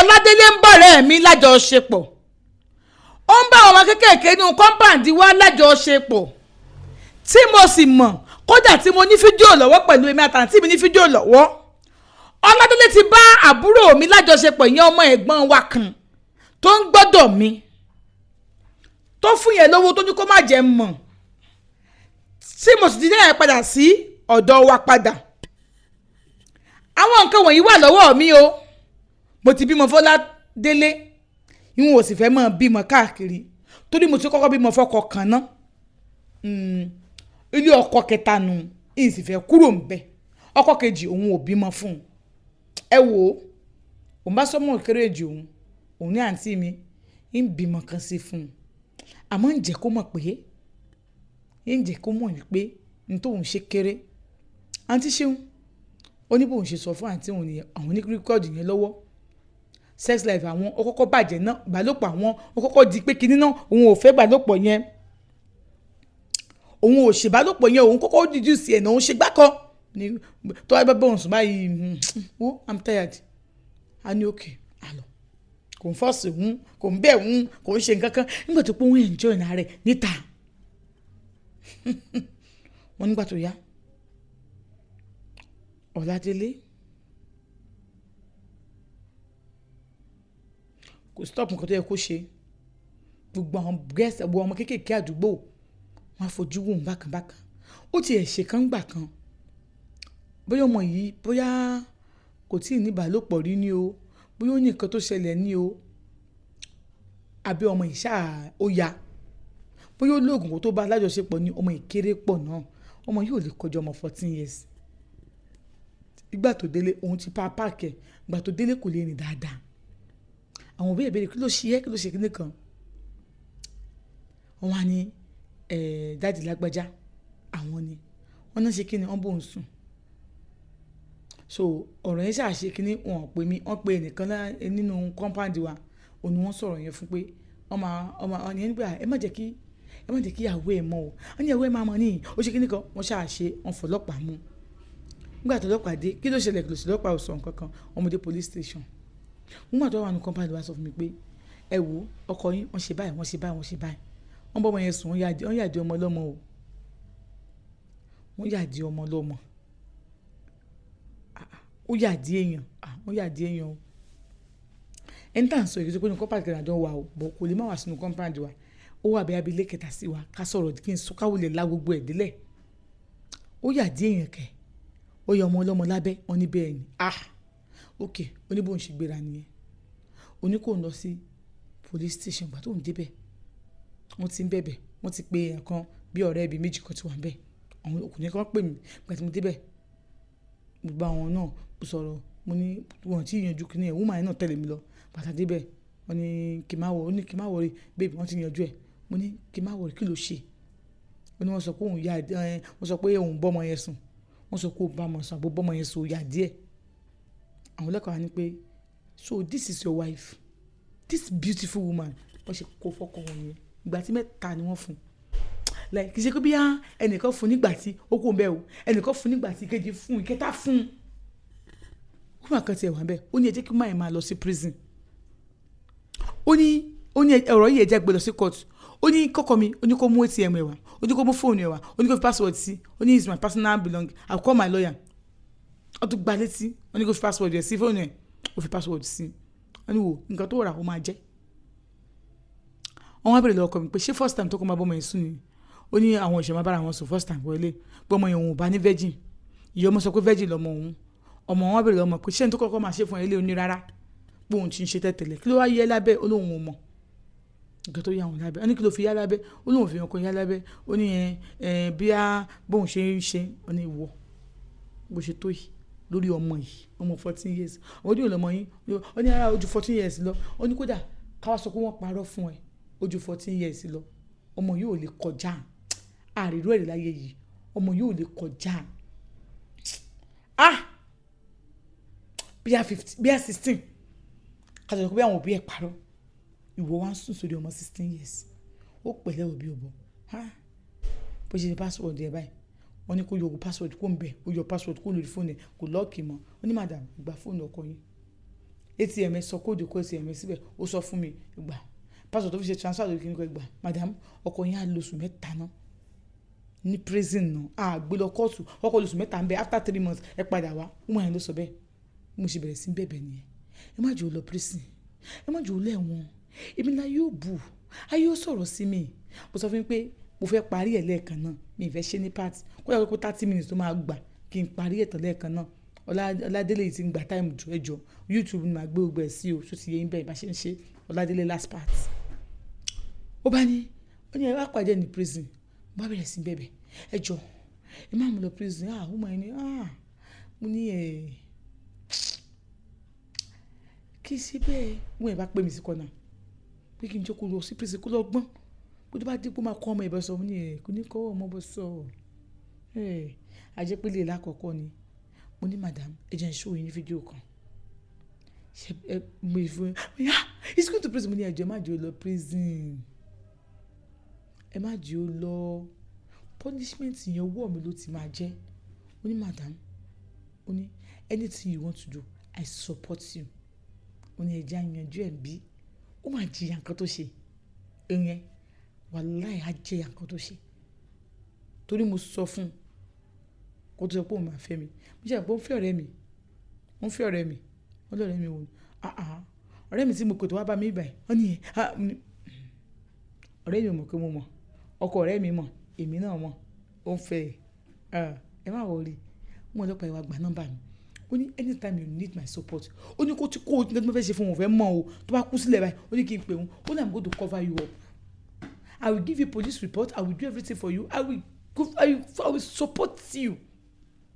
Ọládélé ń bọ̀rẹ́ mi lájọṣepọ̀ ó ń bá ọmọ kékèké nínú kọ́ńpáǹdì wa lájọṣepọ̀ tí mo sì mọ̀ kódà tí mo ní fídíò lọ́wọ́ pẹ̀lú èmi àtàntí mi ní fídíò lọ́wọ́ Ọládélé ti bá àbúrò mi lájọṣepọ̀ ìyẹn ọmọ ẹ̀gbọ́n wa kan tó ń gbọ́dọ̀ mi tó fún yẹn lówó tó ní kó má jẹ́ mọ̀ tí mo sì ti dé yẹn padà sí ọ̀dọ̀ wa padà àwọn nǹkan wọ̀nyí wà lọ́wọ́ mi o mo ti bímọ fọládélé ìwọ̀n ò sì fẹ́ mọ́ bímọ káàkiri torí mo ti kọ́kọ́ bímọ fọ́kọ kan ná ilé ọkọ kẹta nù ìyìn sì fẹ́ kúrò ńbẹ̀ ọkọ kejì òun ò bímọ fún un ẹ wò ó òun bá sọmọ kéréjì òun ní àǹtí mi ń bímọ kan sí fún un àmọ́ ń jẹ́ kó mọ̀ pé wípé ní tóun ṣe kéré àǹtí ṣeun ó ní bóun ṣe sọ fún àǹtí òun nìyẹn àwọn ní rẹ́kọ́ọ̀dù yẹn lọ́wọ́ sex life àwọn ó kọ́kọ́ bàjẹ́ náà ìbálòpọ̀ àwọn ó kọ́kọ́ di pé kinní náà òun ò fẹ́ ìbálòpọ̀ yẹn òun ò ṣe ìbálòpọ̀ yẹn òun kọ́kọ́ dídú sí ẹ̀ náà òun ṣe gbákọ́ ní tó wáyé bá bóun sùn báyìí oh I'm tired a ní òkè àlọ́ kò ń fọ́ọ̀sì òun kò ń bẹ̀ òun kò ń ṣe nǹkan kan nígbà tó pé òun enjoy ìnà rẹ̀ níta wọ́n nígbà tó yá Ọládélé kò stop nǹkan tó yẹ kó ṣe gbogbo àwọn gẹ́sì gbogbo ọmọ kéékèèké àdúgbò wọn fojú wò bákanbákan ó ti ẹ̀ ṣe kan gbà kan bóyá ọmọ yìí bóyá kò tí ì ní ìbálòpọ̀ rí ni o bóyá ó ní nǹkan tó ṣẹlẹ̀ ní o àbí ọmọ yìí ṣáà ó ya bóyá ó lóògùn kó tó bá alájọṣepọ̀ ní ọmọ ìkéré pọ̀ náà ọmọ yìí ò lè kọjá ọmọ 14 years ìgbà tó délé òun ti pa páàkì ẹ̀ ìgbà tó délé kò lè rìn dáadáa àwọn òbí ìbéèrè kí ló ṣe kíní kan wọ́n wá ní dáàdì lágbájá àwọn ni wọ́n náà ṣe kíni wọ́n bóun sùn so ọ̀rọ̀ yẹn ṣàṣe kíní wọ́n pè mí wọ́n pe ẹnìkan nínú kọ́ńpáǹdì wa òun ni wọ́n sọ̀rọ̀ yẹn fún pé ọmọ yẹn nígbà ẹ má jẹ́ kí ìyàwó ẹ̀ mọ̀ o wọ́n ní ìyàwó ẹ̀ máa mọ̀ ní ó ṣe kíní kan wọ́n ṣàṣe wọ́n fọlọ́pàá mú nígbà tó lọ́pàá dé kí ló ṣẹlẹ̀ kí ló sì lọ́pàá ò sọ nǹkan kan ọmọdé police station wọ́n máa tó wà ní kọ́ńpáǹdì wa sọ fún mi pé ẹ wo ọkọ yín wọ́n ṣe báyìí wọ́n bọ́ ọmọ yẹn sùn wọ́n yàdí ọmọ lọ́mọ o wọ́n yàdí ọmọ lọ́mọ ó yàdí èèyàn o ẹni tá à ń sọ ìgbésẹ̀ pé ní kọ́ńpáǹdì kan àjọ wà o bọ̀ kò lè má wà sínú kọ́ńpáǹdì wa ó wà bẹ́ẹ̀ abilé kẹta sí wa ká sọ̀rọ̀ kí n sọ káwọ́ lè la gbogbo ẹ̀ délẹ̀ ó yàdí èèyàn kẹ̀ ó yọ ọmọ ọlọ́mọ lábẹ́ wọn ní bẹ́ẹ̀ ni ok oníbòun ṣe gbéra nìyẹn oní kò ń lọ sí police station gbà tó ń débẹ̀ wọ́n ti ń bẹ̀bẹ̀ wọ́n ti pe ẹ̀kan bí ọ̀rẹ́ ibi méjì kan ti wà ń bẹ̀ àwọn ọkùnrin kan pè mí gbà tí mo débẹ̀ gbogbo àwọn náà mo sọ̀rọ̀ mo ní wọn tí yanjú kí ni ẹ̀ wúmọ̀ náà tẹ̀lé mi lọ bàtà débẹ̀ wọ́n ní kí n má wọrí bébì wọ́n ti yanjú ẹ̀ mo ní kí n má wọrí kí ló ṣe wọ́n ní wọ́n sọ pé wọ́n sọ pé òun bọ́mọ yẹn sùn wọ́n sọ pé òun bá mọ̀ sùn àbó bọ́mọ yẹn sùn ó yà díẹ̀ àwọn lẹ́kọ̀ọ́ wa ní pé so this is your wife this beautiful woman wọ́n ṣe kó fọ́kọ wọn yẹn ìgbà tí mẹ́ta ni wọ́n fún like kì í ṣe pé bí ẹnìkan fún nígbà tí ó kó bẹ́ẹ̀ o ẹnìkan fún nígbà tí ìkejì fún ìkẹta fún kó máa kan tiẹ̀ wá bẹ́ẹ̀ ó ní ẹ jẹ́ kí máa lọ sí prison ó ní ọ̀rọ̀ yìí ẹ jẹ́ gbé lọ sí court ó ní kọ́kọ́ mi ó ní kó mú ATM ẹ̀ wá ó ní kó mú fóònù ẹ̀ wá ó ní kó fi password sí ó ní is my personal belonging I call my lawyer ó tún gba létí ó ní kó fi password ẹ̀ sí fóònù ẹ̀ ó fi password sí ó ní wò nǹkan tó rà ó máa jẹ́ wọ́n wá bẹ̀rẹ̀ lọ́wọ́ kọ́ mi pé ṣé first time tó kọ́ máa bọ́ ọmọ yẹn sùn ni ó ní àwọn òṣèlú máa bára wọn sùn first time wọlé pé ọmọ yẹn òun ò bá ní virgin ìyá ọmọ sọ pé virgin lọmọ òun ọmọ wọn bẹ̀rẹ̀ lọ́wọ́ pé ṣé ní tó kọ́kọ́ máa ṣe fún ẹ lé oní rárá pé òun ti ń ṣe tẹ́tẹ̀lẹ̀ kí ló wá yẹ lábẹ́ ó lóun ò mọ̀ nǹkan tó yà wọn lábẹ́ ó ní kí ló fi yá lábẹ́ ó lóun fi hàn kó yá lábẹ́ ó ní bí bóun ṣe ń ṣe ó ní ìwọ bó ṣe tó yìí lórí ọmọ yìí ọmọ 14 years ọmọdé ò lọmọ yín ó ní ara ojú 14 years lọ ó ní kódà káwá sọ pé wọ́n parọ́ fún ẹ ojú 14 years lọ ọmọ yìí ò lè kọjá àríró ẹ̀rí láyé yìí ọmọ yìí ò lè kọjá bí a 15 bí a 16 kájọ pé àwọn òbí ẹ̀ parọ́ ìwọ wá ń sùn sórí ọmọ 16 years ó pẹ̀lẹ́ òbí òbọ̀ bó ṣe ní password ẹ̀ báyìí wọ́n ní kó yọ password kó ń bẹ̀ ó yọ password kó lórí fóònù ẹ̀ kò lọ́ọ̀kì mọ́ ó ní madam gba fóònù ọkọ yín ATM sọ kóòdù kó ATM síbẹ̀ ó sọ fún mi gbà pásítọ̀ tó fi ṣe transfer lórí kíní kan gbà madam ọkọ yẹn á lóṣù mẹ́ta náà ní prison náà gbé lọ kóòtù ọkọ lóṣù mẹ́ta ń bẹ after 3 months ẹ padà wá wọ́n yẹn ló sọ bẹ́ẹ̀ mo ṣe bẹ̀rẹ̀ sí bẹ̀bẹ̀ nìyẹn ẹ má jẹ́ ó lọ prison ẹ má jẹ́ ó lẹ́wọ̀n èmi náà yóò bù ayé ó sọ̀rọ̀ sí mi mo sọ fún mi pé mo fẹ́ parí ẹ̀ lẹ́ẹ̀kan náà mi ì fẹ́ ṣe ní part kó yà kó 30 minutes tó máa gbà kí n parí ẹ̀ tán lẹ́ẹ̀kan náà Ọládélé yìí ti ń gba time jù ẹjọ́ YouTube ni màá gbé gbogbo ẹ̀ sí o tó ti yẹ yín bẹ́ẹ̀ bá ṣe ń ṣe Ọládélé last part ó bá ní ó ní ẹ wá pàdé ní prison bá bẹ̀rẹ̀ sí bẹ̀bẹ̀ ẹjọ́ ẹ má mú lọ prison ó mọ̀ ẹ́ ní mo ní kí sí bẹ́ẹ̀ wọ́n ẹ̀ bá pè mí sí kọ́nà pé kí n jókòó lọ sí prison kó lọ gbọ́n bó tó bá dípò máa kọ́ ọmọ ìbọn sọ mo ní kò ní kọ́ ọmọ bọ́ sọ àjẹpẹ́lẹ́ lákọ̀ọ́kọ́ ni mo ní madam ẹ jẹ́ n show yín ní fídíò kan ṣe mo ìfún he's going to prison mo ní ẹjọ́ ẹ má jẹ́ ó lọ prison ẹ má jẹ́ ó lọ punishment yẹn owó mi ló ti máa jẹ́ mo ní madam mo ní anything you want to do I support you mo ní ẹjẹ́ àyànjú ẹ̀ bí ó máa jìyà nǹkan tó ṣe ìyẹn wàláì á jìyà nǹkan tó ṣe torí mo sọ fún un kó tó sọ pé òun máa fẹ́ mi mo ṣe àpò ó ń fẹ́ ọ̀rẹ́ mi wọ́n lọ́rẹ́ mi wò ni ọ̀rẹ́ mi tí mo kò tó wá bá mi báyìí wọ́n ní ọ̀rẹ́ mi ò mọ̀ pé mo mọ̀ ọkọ ọ̀rẹ́ mi mọ̀ èmi náà mọ̀ ó ń fẹ́ ẹ má wọrí wọn ọlọ́pàá ìwà gbà nọ́mbà mi ó ní anytime you need my support ó ní kó tí kó nígbà tí mo fẹ́ ṣe fún òun fẹ́ mọ̀ o tó bá kú sílẹ̀ báyìí ó ní kí n pè òun ó ní I'm going to cover you up I will give you police report I will do everything for you I will support you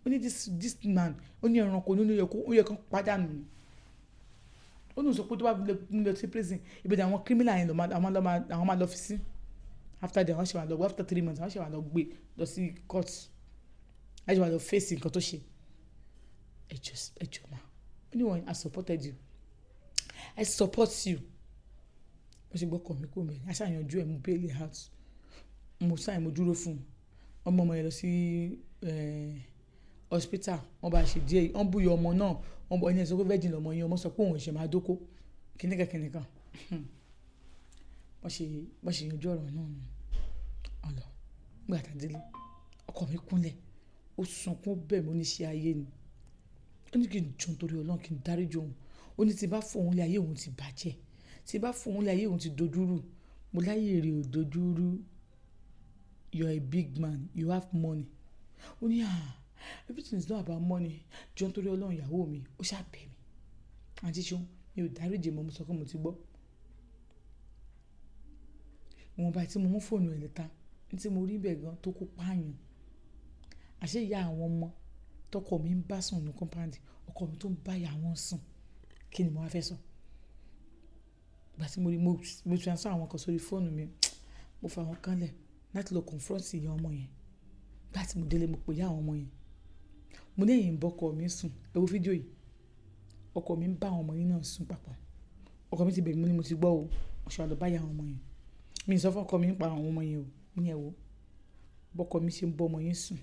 ó ní this man ó ní ẹranko ní ó yẹ kó pàdánù ni ó ní sọ pé tó bá lọ sí prison ìbẹ̀dẹ̀ àwọn criminal yẹn àwọn máa lọ fi sí after that wọ́n ṣe wà lọ after 3 months wọ́n ṣe wà lọ gbé lọ sí court wọ́n ṣe wà lọ face nǹkan tó ṣe ẹjọ́ ma ó ní wọ́n I supported you I support you mo ṣe gbọ́kọ̀ mi kó mẹ́rin aṣáyanjú ẹ̀ mú bail out mo sáyẹn mo dúró fún un ọmọ yẹn lọ sí hospital wọ́n bá ṣe díẹ̀ wọ́n búyọ ọmọ náà wọ́n bọ ẹni ẹ̀ sọ pé virgin lọmọ yẹn ọmọ sọ pé òun ìṣẹ̀ máa dóko kìnnìkan wọ́n ṣe yanjú ọ̀rọ̀ náà nù ọ̀lọ́ nígbà tá a délé ọkọ mi kúnlẹ̀ ó sunkún bẹ́ẹ̀ mo ní ṣe ayé ni ó ní kí n jọ nítorí Ọlọ́run kí n dáríjì òun ó ní tí bá fòun lé ayé òun ti bàjẹ́ tí bá fòun lé ayé òun ti dojúrú mo láyé rè ò dojúrú you are a big man you have money ó ní everything is not about money jọ nítorí Ọlọ́run ìyàwó mi ó ṣàbẹ̀ mi àti ṣeun mi ò dáríjì mọ́ mo sọ pé mo ti gbọ́ wọn bá tí mo mú fóònù ẹ̀ lẹ́ta ní tí mo rí bẹ́ẹ̀ gan tó kó pààyàn àṣé ìyá àwọn ọmọ tọkọ mi ń bá sùn ní compound ọkọ mi tó ń bá ìyá wọn sùn kí ni mo wá fẹ́ sọ ìgbà tí mo rí mo transfer àwọn kan sórí fóònù mi mo fa àwọn kan lẹ̀ láti lọ confront ìyá ọmọ yẹn ìgbà tí mo délé mo pè ìyá àwọn ọmọ yẹn mo ní ẹ̀yìn bọ́kọ mi sùn ẹ wo fídíò yìí ọkọ mi ń bá àwọn ọmọ yẹn náà sùn papọ̀ ọkọ mi ti bẹ̀rẹ̀ mo ní mo ti gbọ́ o ọ̀ṣọ́ àlọ́ bá ìyá àwọn ọmọ yẹn mi sọ fún ọkọ mi nípa àwọn ọmọ yẹn o ní ẹ̀wọ̀ bọ́kọ mi ṣe ń bọ́ ọmọ yẹn sùn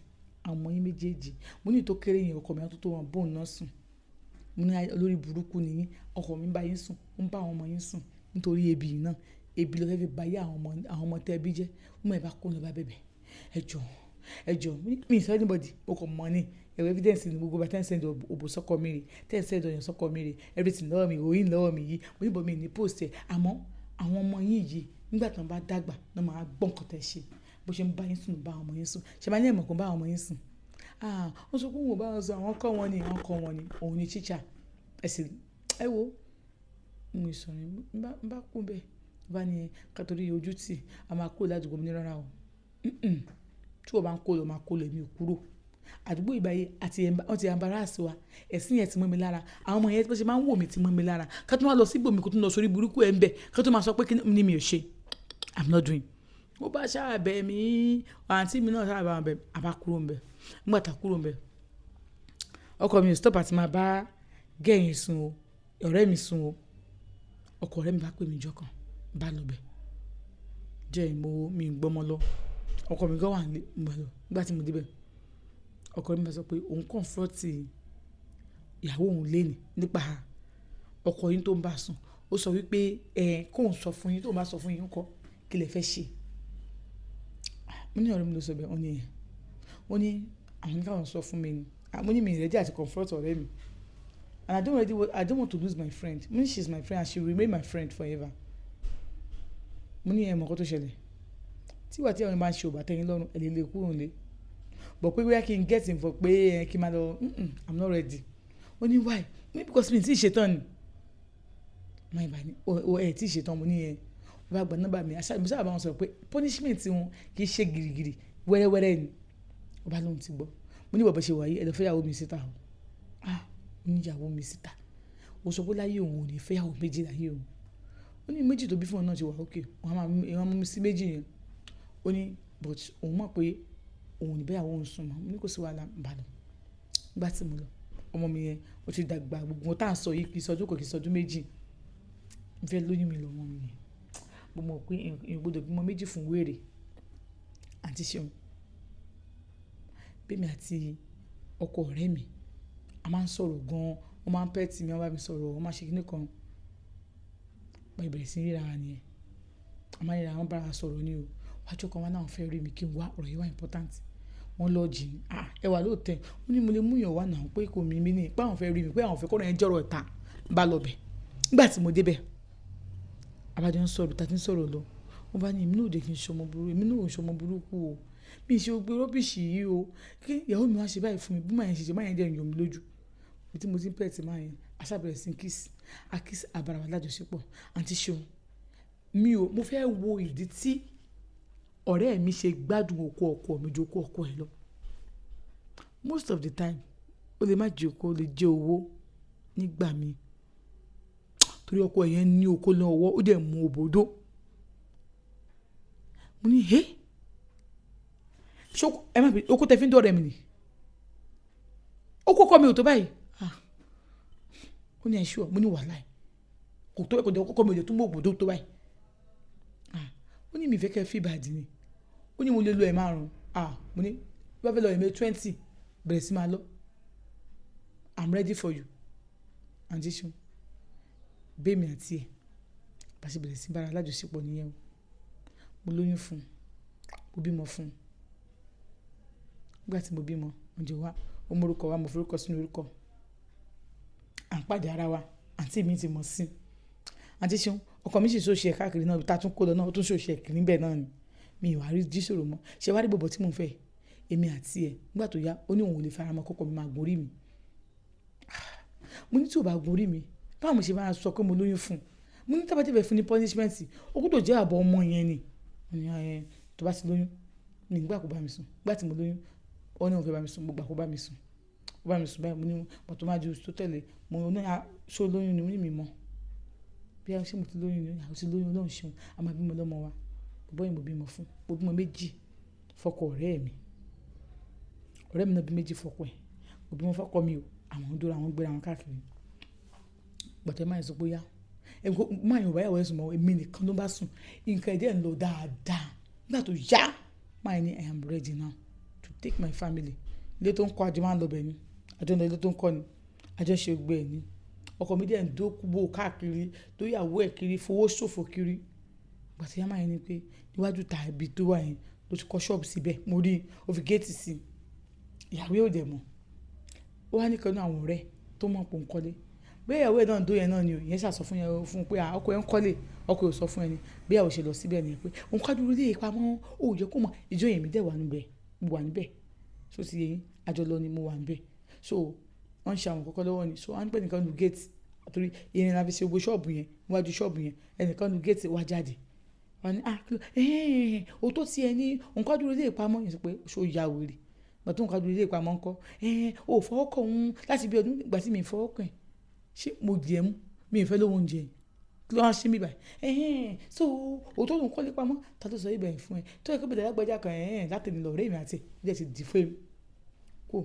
àwọn ọmọ yẹn méjèèjì mo ní tó kéré yẹn ọkọ mi á tó wọn bóun náà sùn mo ní olórí burúkú nìyí ọkọ mi ń bá yín sùn ó ń bá àwọn ọmọ yín sùn nítorí ebi yìí náà ebi ló fẹ́ fi ba yé àwọn ọmọ tẹ́ ẹbí jẹ́ mo ẹ̀ bá kó lọ bá bẹ̀bẹ̀ ẹjọ́ mi ìsọ anybody mo kàn mọ́ ni ẹ̀rọ evidence ni gbogbo bá ten cent òbò sọ́kọ mi rè ten cent ọ̀yàn sọ́kọ mi rè everything lọ́wọ́ mi ìròyìn lọ́wọ́ mi yìí mo níbo mi ní post ẹ̀ àmọ́ àwọn ọmọ yín yìí nígbà tí wọ́n bá dàgbà náà máa gbọ́ nǹkan tẹ́ ṣe bó ṣe ń bá yín sùn bá àwọn ọmọ yín sùn ṣe máa ní ẹ̀mọ̀ kan bá àwọn ọmọ yín sùn wọ́n sọ pé wọ́n bá wọn sọ àwọn kọ́ wọn ni òun ni teacher ẹ̀sìn ẹ wo mo ìsọ̀rọ̀ ń bá kú bẹ́ẹ̀ bá ní kàtórí ojú tì a máa kó ládùúgbò mi ní rárá o tí wọ́n bá ń kó lọ máa kó lọ èmi ò kúrò àdúgbò ìbáyé àti wọ́n ti embarrass wa ẹ̀sìn yẹn ti mọ́ mi lára àwọn ọmọ yẹn bó ṣe máa ń wò mí ti mọ́ mi lára ká tó máa lọ sí ibòmí kó tó lọ sórí burúkú ẹ̀ ń bẹ̀ ká tó máa sọ pé kí ni mi ò ṣe I'm not doing ó bá ṣàbẹ̀ mí àǹtí mi náà ṣàbẹ̀ àbẹ̀ àbá kúrò ń bẹ̀ nígbà tá kúrò ń bẹ̀ ọkọ mi ò stop àti máa bá gẹ̀yìn sùn o ọ̀rẹ́ mi sùn o ọkọ ọ̀rẹ́ mi bá pè mí jọ kan bá lọ bẹ̀ jẹ́ mi gbọ́mọ lọ ọkọ mi gan wà nígbà tí mo débẹ̀ ọkọ mi bá sọ pé òun confront ìyàwó òun lé ní nípa ọkọ yín tó ń bá sùn ó sọ wípé kóun sọ fún yín tó bá sọ fún yín ńkọ́ kí lẹ fẹ́ ṣe. Mo ní ọ̀rẹ́ mi ló sọ bẹ́ẹ̀ wọ́n ní àwọn káwọn sọ fún mi ni mo ní mi ìrẹ́jì àti comfort ọ̀rẹ́ mi and I don't want to lose my friend. Mo ní she's my friend and she will remain my friend forever. Mo ní ẹ̀mọ́ kó tó ṣẹlẹ̀ tí wà tí àwọn máa ń ṣe òbá tẹ́yìn lọ́rùn ẹ̀ lè lè kúrò nílé but pé wíwá kí n get involved pé kí n máa lọ I'm not ready. Ó ní why? Because mi ti ṣetán ni máa ìbá ní ẹ̀ tí ṣetán mo ní ẹ̀ ó bá gba nọ́mbà mi mo sábà máa ń sọ pé punishment wọn kì í ṣe gìrìgìrì wẹ́rẹ́wẹ́rẹ́ ni ó bá lóun ti gbọ́. Mo ní bàbá ṣe wáyé ẹ̀dọ̀ fẹ́yàwó mi síta o mo ní ìyàwó mi síta ó sọ pé láyé òun ò ní fẹ́yàwó méjì láyé òun. Ó ní méjì tó bí fún ọ náà ti wà ókè wọ́n mú mi sí méjì yẹn. Ó ní but òun mọ̀ pé òun ò ní bẹ́yàwó òun sùn mọ́ mo ní kò sí wàhálà ń bá lọ. Nígbà tí mo lọ ọmọ mi yẹn ó ti dàgbà gbogbo tá à ń sọ yìí kì í sọdún kò kì í sọdún méjì ń fẹ́ lóyún mi lọ́wọ́ mi yẹn mo mọ̀ pé èèyàn gbọ́dọ̀ bímọ méjì fún wèrè àti ṣeun. Bẹ́ẹ̀mi àti ọkọ ọ̀rẹ́ mi a máa ń sọ̀rọ̀ gan-an wọ́n máa ń pẹ́ tì mí wọ́n bá mi sọ̀rọ̀ wọ́n máa ṣe kíní kan bá ìbẹ̀rẹ̀ sí ríra wa nìyẹn a máa ríra wọn bára sọ̀rọ̀ ní o wájú kan wá náà fẹ́ rí mi kí n wá ọ̀rọ̀ yìí wá important wọ́n lọ jì ní ẹ wà lóòótẹ́ ó ní mo lè mú yàn wá náà pé kò mí ní pé àwọn fẹ́ rí mi pé àwọn fẹ́ kọ́ra ẹ̀ jọ̀rọ̀ ìta bá lọ bẹ̀ nígbà tí mo débẹ̀ abájọ ń sọ̀rọ̀ tàbí ń sọ̀rọ̀ lọ wọ́n bá ní èmi náà ò dé kí n ṣọmọ burúkú èmi náà ò ń ṣọmọ burúkú o mi ì ṣe gbé rọ́bìṣì yìí o kí ìyàwó mi wá ṣe báyìí fún mi bí máa yẹn ṣe máa yẹn jẹ́ ìyọ̀ mi lójú bí tí mo ti ń pẹ́ẹ́tì máa yẹn aṣábẹ̀rẹ̀ sí kiss àbàrà wa lájọṣepọ̀ àǹtí ṣeun mo fẹ́ wo ìdí tí ọ̀rẹ́ mi ṣe gbádùn okó ọkọ mi ju okó ọkọ ẹ̀ lọ most of the time ó lè má jẹ okó ó lè jẹ owó nígbà mi torí ọkọ ẹ̀ yẹn ní okó lọ́wọ́ ó dẹ̀ mú òbòdó mo ní ẹ má bí okó tẹ fi ń dọ̀rẹ́ mi ni okó kọ́ mi ò tó báyìí ó ní ẹ̀ṣọ́ mo ní wàhálà ẹ̀ kò tó ẹ̀kọ́ ọkọ̀ mi ò tó mú òbòdó tó báyìí ó ní mi fẹ́ kẹ́ fi bàdí ni ó ní mo lè lo ẹ̀ 5 mo ní bí wọ́n fẹ́ lọ ẹ̀mẹ́ 20 bẹ̀rẹ̀ sí máa lọ I'm ready for you àǹtí ṣun bẹ́ẹ̀mi àti ẹ̀ bá ṣe bẹ̀rẹ̀ sí bára alájọṣepọ̀ nìyẹn o mo lóyún fún mo bímọ fún nígbà tí mo bímọ ǹjẹ́ wá ó mórúkọ wa mo forúkọ sínú orúkọ à ń pàdé ara wa àǹtí mi ti mọ̀ sí àǹtí ṣun ọkọ mi sì ṣòṣì ẹ̀ káàkiri náà tá a tún kó lọ náà ó tún ṣòṣì ẹ̀ kiri níbẹ̀ náà ni mi ìwà rí jíṣòro mọ́ ṣe wá rí bọ̀bọ̀ tí mò ń fẹ́ èmi àti ẹ̀ nígbà tó yá ó ní òun ò lè fara mọ́ kọ́kọ́ mi máa gorí mi mo ní tí ò bá gorí mi báwo mo ṣe máa sọ pé mo lóyún fún mo ní tábàtì bẹ̀ fún ní punishment ó kó tó jẹ́ àbọ̀ ọmọ yẹn ni mo ní tó bá ti lóyún ní ìgbà kó bá mi sùn nígbà tí mo lóyún ó ní òun fẹ́ bá mi sùn mo gbà kó bá mi sùn ó bá mi sùn báyìí mo ní mo tó máa ju tó tẹ̀lé mo ní ṣó lóyún ni mo ní mi mọ́ bí a ṣe mo ti lóyún ni àwọn ti lóyún Ọlọ́run ṣeun a máa bímọ lọ́mọ wa bọ́ yìí mo bímọ fún mo bímọ 2 fọ́kọ ọ̀rẹ́ mi náà bí 2 fọ́kọ ẹ̀ mo bímọ fọ́kọ mi o àwọn dúró àwọn gbéra wọn káàkiri gbọ̀tẹ́ máa ń sọ pé yá máa yàn báyàwó ẹ̀sùn mọ́ èmi nìkan ló bá sùn nǹkan ẹ̀dẹ̀ ń lọ dáadáa nígbà tó yá máa ní I am ready now to take my family ilé tó ń kọ́ àjọ máa ń lọ bẹ̀ ni àjọ ń lọ ilé tó ń kọ́ ni àjọ ṣe gbé ẹ̀ ni ọkọ mi dẹ̀ ń dókúbò káàkiri tó yàwó ẹ̀ kiri fowó ṣòfò kiri gbàtí yá máa yẹn ni pé níwájú ta ibi tó wà yẹn ló ti kọ́ ṣọ́ọ̀bù síbẹ̀ mo rí ó fi géètì sí ìyàwó ò dẹ̀ mọ̀ ó wá nìkan náà àwọn ọ̀rẹ́ tó mọ̀ pò ń kọ́lé bẹ́ẹ̀ ìyàwó ẹ̀ náà dó yẹn náà ni ò yẹn ṣàsọ fún yẹn fún pé ọkọ ẹ̀ ń kọ́lé ọkọ ẹ̀ ò sọ fún ẹni bí ìyàwó ṣe lọ síbẹ̀ ni pé òun kájú ilé ìpamọ́ ó yẹ kó mọ̀ ìjọ yẹn mi dẹ̀ wà níbẹ̀ mo wà níbẹ̀ so ti yẹn àjọ lọ ni mo wà níbẹ̀ so wọ́n ń ṣe àwọn kọ́kọ́ lọ́wọ́ ni so wọ́n á ń pè nìkan lu géètì àtòrí ìyẹn la fi ṣe gbogbo ṣọ́ọ̀bù yẹn níwájú ṣọ́ọ̀bù yẹn ẹnìkan lu géètì wá jáde wọ́n ní o tó ti ẹ ní òun kájú ilé ìpamọ́ yẹn sọ pé ṣó ya wèrè gbàtí òun kájú ilé ìpamọ́ ńkọ́ o fọwọ́ kọ̀ òun láti bí ọdún ìgbà tí mi fọwọ́ kàn ṣé mo jẹ́ mú mi ìfẹ́ lówó oúnjẹ kí ló wá ṣe mí báyìí so òótọ́ lòun kọ́lé pamọ́ ta tó sọ ibẹ̀ yẹn fún ẹ tó yẹ kó bẹ̀rẹ̀ lágbájá kan láti nílò ọ̀rẹ́ mi àti ẹ̀ ti dì fún mi kó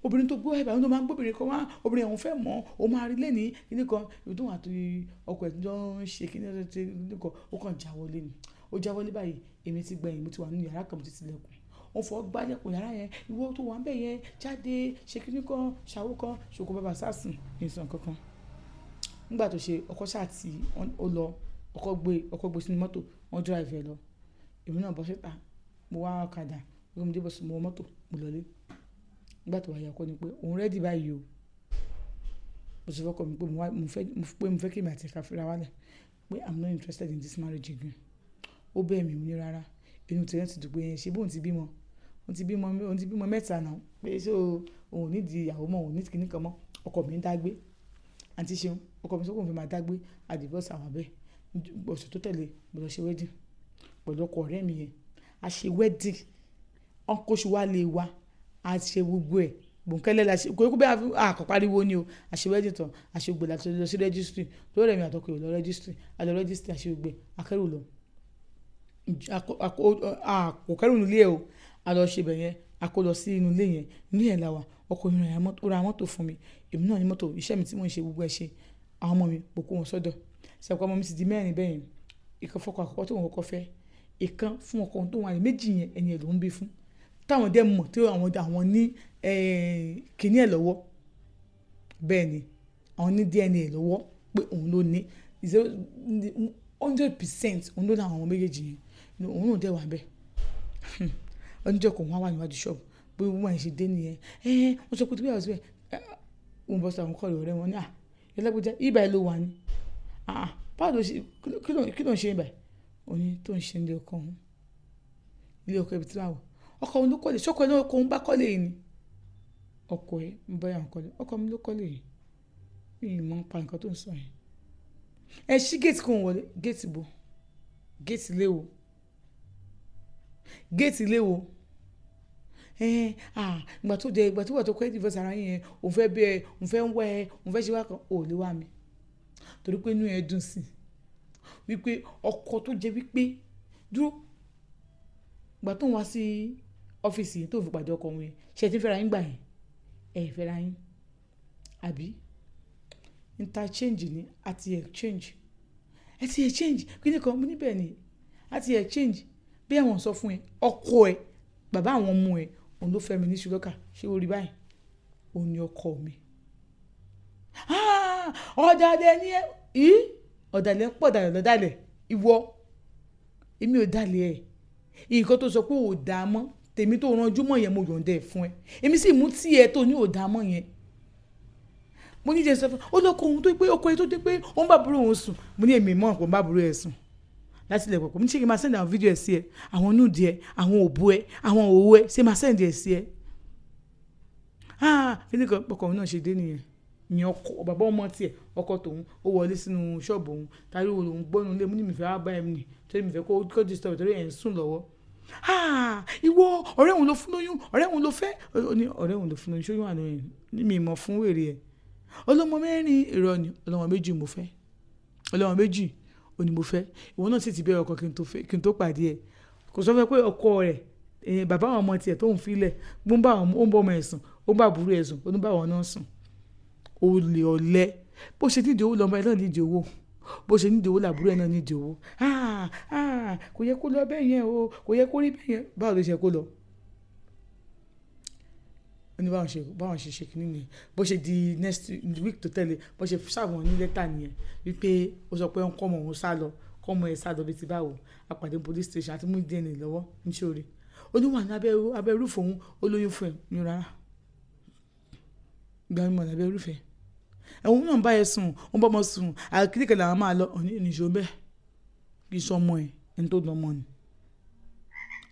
obìnrin tó gbọ́ ẹ̀bà ló máa ń gbóbìnrin kan wá obìnrin ọ̀hún fẹ́ mọ́ ó máa rí lẹ́ni kíní kan ibi tó wà tó ọkọ̀ ẹ̀ tó ń ṣe kíní kan ó kàn já wọlé ni ó já wọlé báyìí èmi ti gbẹ̀yìn mo ti wà nínú yàrá kan mo ti tilẹ̀kùn wọ́n fọ́ gbálẹ̀kùn yàrá yẹn ìwọ tó wà ń bẹ̀ yẹn jáde ṣe kíní kan ṣàwó kan ṣòkò bàbá sásùn ìsàn kankan nígbà tó ṣe ọkọ ṣáà tí ó lọ ọkọ gbé sínú mọ́tò wọ́n drive ẹ lọ èmi náà bọ́ síta mo wá ọ̀kadà mo dé bọ́ sí mo mọ́tò mo lọlé nígbà tó wáyé ọkọ ni pé òun rẹ́dí báyìí o mo sọ fọ́kọ mi pé mo fẹ́ kí èmi àti ẹ̀ka fẹ́ra wálẹ̀ pé I'm not interested in this marriage again ó bẹ́ẹ̀ mi ò ní rárá inú tẹ̀lé ti dùn pé ṣe bóun ti bímọ mẹ́ta náà pé ṣé òun nídìí ìyàwó mọ́ òun nídìí kìnnìkan mọ́ ọkọ mi ń dágbé àǹtí ṣeun ọkọ mi sọ́kùn fi máa dágbé àdìbọ́sì àwọn abẹ́ ọ̀sẹ̀ tó tẹ̀lé mo lọ ṣe wedding pẹ̀lú ọkọ ọ̀rẹ́ mi yẹn a ṣe wedding ọkọ̀ṣù wa lè wa a ṣe gbogbo ẹ̀ bòńkẹ́lẹ́ la ṣe kókó bẹ́ẹ̀ àkọ́pariwo ni o a ṣe wedding tán a ṣe gbogbo láti lọ sí registry tó rẹ̀ mi àtọkọ̀ ìlọ registry a lọ registry a ṣe gbogbo akẹ́rù lọ àkọ́kẹ́rù nílé ẹ̀ o a lọ ṣe bẹ̀yẹn a kó lọ sí inú ilé yẹn inú yẹn la wà ọkọ mi ra mọ́tò fún mi èmi náà ní mọ́tò iṣẹ́ mi tí mò ń ṣe gbogbo ẹ̀ ṣe àwọn ọmọ mi kò kó wọn sọ́dọ̀ ṣàpọ̀ ọmọ mi ti di mẹ́rin bẹ́yẹn ìkan fọ́kọ àkọ́kọ́ tó wọn kọ́kọ́ fẹ́ ìkan fún ọkọ tó wà ní méjì yẹn ẹni ẹ̀ ló ń bí fún táwọn dẹ́ mọ̀ tí àwọn ní kìíní ẹ̀ lọ́wọ́ bẹ́ẹ̀ ni àwọn ní DNA ẹ̀ lọ́wọ́ pé òun ló ní 100% òun ló ní àwọn méjèèjì yẹn òun náà dẹ́ wà bẹ́ẹ̀ ọjọ́ kan wọ́n wà níwájú ṣọ́ọ̀bù pé wọ́n ṣe dé nìyẹn wọ́n sọ pé tí wọ́n síbẹ̀ wọ́n bọ́ sí àwọn kọ́ọ̀lù ọ̀rẹ́ wọn ní ẹlẹ́gbẹ̀jẹ́ ibà ló wà ní báwo ló ṣe kí ló ń ṣe ibà òní tó ń ṣe ilé ọkọ òun ilé ọkọ ibi tí wàá wọ̀ ọkọ òun ló kọ́lé ṣọ́kọ ẹ̀ náà ọkọ òun bá kọ́lé yìí ni ọkọ ẹ̀ ń bá yàn kọ́lé ọkọ mi ló kọ́lé yìí mi ì mọ̀ pa nǹkan tó ń sọ yẹn ẹ ṣí géètì kò ń wọlé géètì bo géètì léwo ìgbà tó wà tó kọ́ divorce ara yẹn òun fẹ́ bẹ́ẹ̀ òun fẹ́ ń wẹ́ ẹ òun fẹ́ ṣe wá kan ò lè wá mi torí pé inú ẹ dùn sí wípé ọkọ tó jẹ́ wípé dúró ìgbà tó ń wá sí ọ́fíìsì yìí tó fi pàdé ọkọ wọn yẹn ṣe ti fẹ́ra yín gbà yẹn fẹ́ra yín àbí interchange ni àti exchange kí ni kan mo níbẹ̀ ni àti exchange bí àwọn sọ fún ẹ ọkọ ẹ bàbá àwọn ọmọ ẹ òun ló fẹ́ mi ní ṣùlọ́kà ṣé o rí báyìí òun ni ọkọ mi ọ̀dàlẹ̀ ni ẹ ọ̀dàlẹ̀ ń pọ̀ dàlẹ̀ lọ́dàlẹ̀ ìwọ èmi ò dàlẹ̀ ẹ̀ nǹkan tó sọ pé ò dáa mọ́ tèmi tó ranjú mọ́ yẹn mo yọ̀ǹda ẹ̀ fún ẹ èmi sì mú tí ẹ tó ní ò dáa mọ́ yẹn mo ní jẹ́ sọ fún ó lọ́kọ òun tó pé ọkọ ẹ tó dé pé ó ń bá burú òun sùn mo ní èmi mọ́ ọ̀pọ̀ ń bá burú ẹ̀ sùn láti ilẹ̀ pọ̀pọ̀ mo ní ṣe kí n máa sẹ́ndì àwọn fídíò ẹ̀ sí ẹ àwọn núùdì ẹ àwọn òbú ẹ àwọn òwò ẹ ṣe máa sẹ́ndì ẹ̀ sí ẹ kí ni kan ọkọ òun náà ṣe dé nìyẹn ní ọkọ bàbá ọmọ tiẹ̀ ọkọ tòun ó wọlé sínú ṣọ́ọ̀bù òun tàbí òun gbọ́nu ilé mú ní mìfẹ́ wá bá ẹ̀ nì torí mìfẹ́ kó disturb torí ẹ̀ ń sùn lọ́wọ́ ìwọ ọ̀rẹ́ òun ló fún lóyún ọ̀rẹ́ òun ló fẹ́ ọ̀rẹ́ òun ló fún lóyún ṣóyún àná ẹ̀ ní mi mọ̀ fún wèrè ẹ̀ ọlọ́mọ mẹ́rin irọ́ ni ọlọ́mọ méjì mo fẹ́ ọlọ́mọ méjì ó ní mo fẹ́ ìwọ náà sì ti bẹ̀rẹ̀ ọkọ kí n tó pàdé ẹ̀ kò sọ fẹ́ pé ọkọ rẹ̀ bàbá àwọn ọmọ tiẹ̀ tó ń filẹ̀ ó ń bá ọmọ ẹ̀ sùn ó ń bá àbúrò ẹ̀ sùn ó ń bá àwọn náà sùn olè ọ̀lẹ bó ṣe nídìí owó lọ́mọ ẹ̀ náà nídìí owó bó ṣe nídìí owó làbúrò ẹ̀ náà nídìí owó kò yẹ kó lọ bẹ́ẹ̀ yẹn o kò yẹ kó rí bẹ́ẹ̀ yẹn báwo ló ṣe kó lọ. ó ní báwọn ṣe kìíní nìyẹn bó ṣe di next week tó tẹ̀lé bó ṣe ṣàwọn ní lẹ́tà nìyẹn wípé ó sọ pé kọ́mọ òun sá lọ kọ́mọ ẹ̀ sá lọ bí ti báwo àpàdé police station àti mú DNA lọ́wọ́ níṣòro ó ní wà ní abẹ́ rúfù òun ó lóyún fún ẹ̀ ní rárá gbàmí mọ̀ lábẹ́ rúfẹ́ ẹ̀wọ̀n náà bá ẹ sùn wọ́n bá ọmọ sùn àkíríkẹ̀ làwọn máa lọ ọ̀ní ìníṣó bẹ́ẹ̀ kì í sọ ọmọ ẹ̀ ẹni tó dánmọ́ ni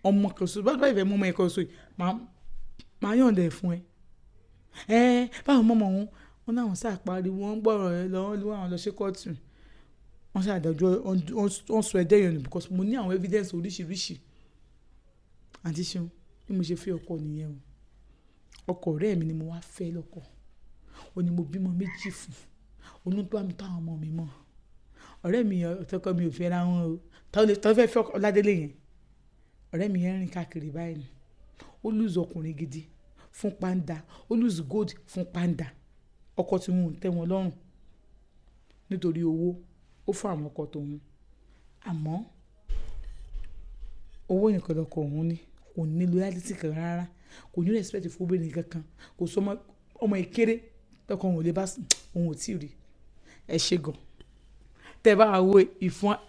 ọmọ kẹsàn bá ìfẹ́ mú ọmọ ẹ̀ kẹsàn máa yọ̀ǹda ẹ̀ fún ẹ báwọn mọ́mọ́ wọn náà wọ́n sàparí wọ́n gbọ́rọ̀ ẹ lọ́wọ́ lọ́wọ́ àwọn lọ sí kóòtù wọ́n ṣàdájọ́ wọ́n sọ ẹ̀dẹ́ yọ̀ ni because mo ní àwọn evidence oríṣiríṣi àti ṣeun bí mo ṣe fi ọkọ nìyẹn o ọkọ ọ̀rẹ́ mi ni mo wá fẹ́ lọ́kọ ó ní mo bímọ méjì fún onúgbà mi táwọn ọmọ mi mọ̀ ọ̀rẹ́ mi ọ̀tọ́kọ mi ò fẹ́ ra wọn o tọ́ fẹ́ fẹ́ Ọládélé yẹn ọ̀rẹ́ mi yẹn rìn káàkiri báyìí ó lùzọ ọkùnrin gidi fún pàǹdà ó lùzọ gold fún pàǹdà ọkọ tí wọn ò tẹ́ wọn lọ́rùn nítorí owó ó fún àwọn ọkọ tòun àmọ́ owó nìkan lọkọ òun ní kò ní loyalty kan rárá kò ní respect fún obìnrin kankan kò sọ ọmọ ìkéré tọkọ òun ò lè bá òun ò tí ì rí ẹ ṣé gan tẹ́ bá wá wo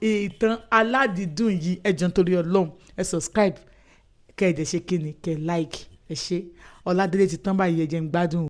ìtàn aládìídùn yìí ẹ jọ̀ọ́ nítorí Ọlọ́run ẹ subscribe kẹ́ ẹ dẹ̀ ṣe kíni kẹ́ ẹ like ẹ ṣé Ọládélé ti tán báyìí ẹ jẹ́ n gbádùn.